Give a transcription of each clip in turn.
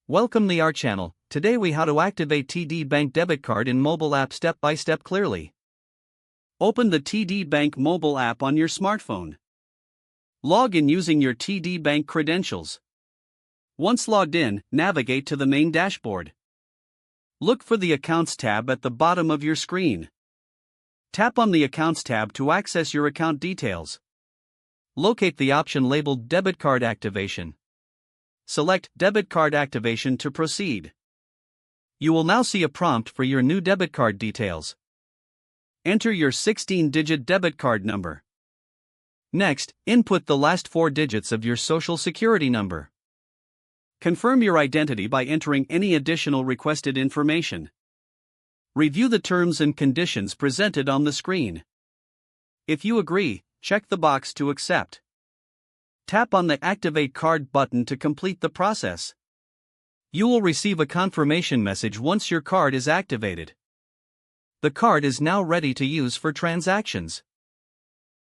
Welcome to our channel. Today we how to activate TD Bank debit card in mobile app step by step clearly. Open the TD Bank mobile app on your smartphone. Log in using your TD Bank credentials. Once logged in, navigate to the main dashboard. Look for the Accounts tab at the bottom of your screen. Tap on the Accounts tab to access your account details. Locate the option labeled Debit Card Activation. Select Debit Card Activation to proceed. You will now see a prompt for your new debit card details. Enter your 16-digit debit card number. Next, input the last 4 digits of your Social Security number. Confirm your identity by entering any additional requested information. Review the terms and conditions presented on the screen. If you agree, check the box to accept. Tap on the Activate Card button to complete the process. You will receive a confirmation message once your card is activated. The card is now ready to use for transactions.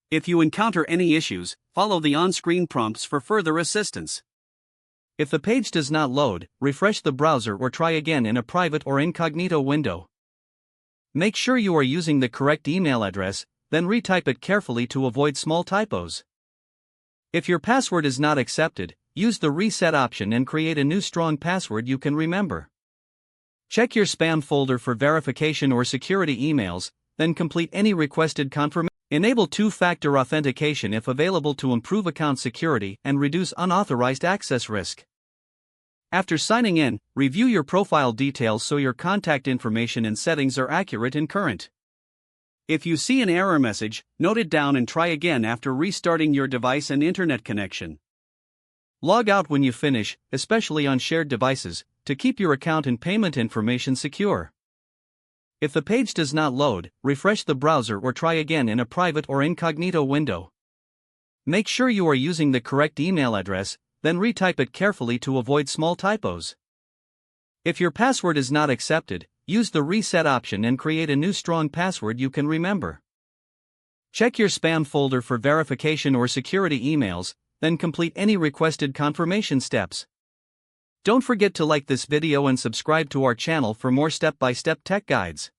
If you encounter any issues, follow the on-screen prompts for further assistance. If the page does not load, refresh the browser or try again in a private or incognito window. Make sure you are using the correct email address, then retype it carefully to avoid small typos. If your password is not accepted, use the reset option and create a new strong password you can remember. Check your spam folder for verification or security emails, then complete any requested confirmation. Enable two-factor authentication if available to improve account security and reduce unauthorized access risk. After signing in, review your profile details so your contact information and settings are accurate and current. If you see an error message, note it down and try again after restarting your device and internet connection. Log out when you finish, especially on shared devices, to keep your account and payment information secure. If the page does not load, refresh the browser or try again in a private or incognito window. Make sure you are using the correct email address, then retype it carefully to avoid small typos. If your password is not accepted, use the reset option and create a new strong password you can remember. Check your spam folder for verification or security emails, then complete any requested confirmation steps. Don't forget to like this video and subscribe to our channel for more step-by-step tech guides.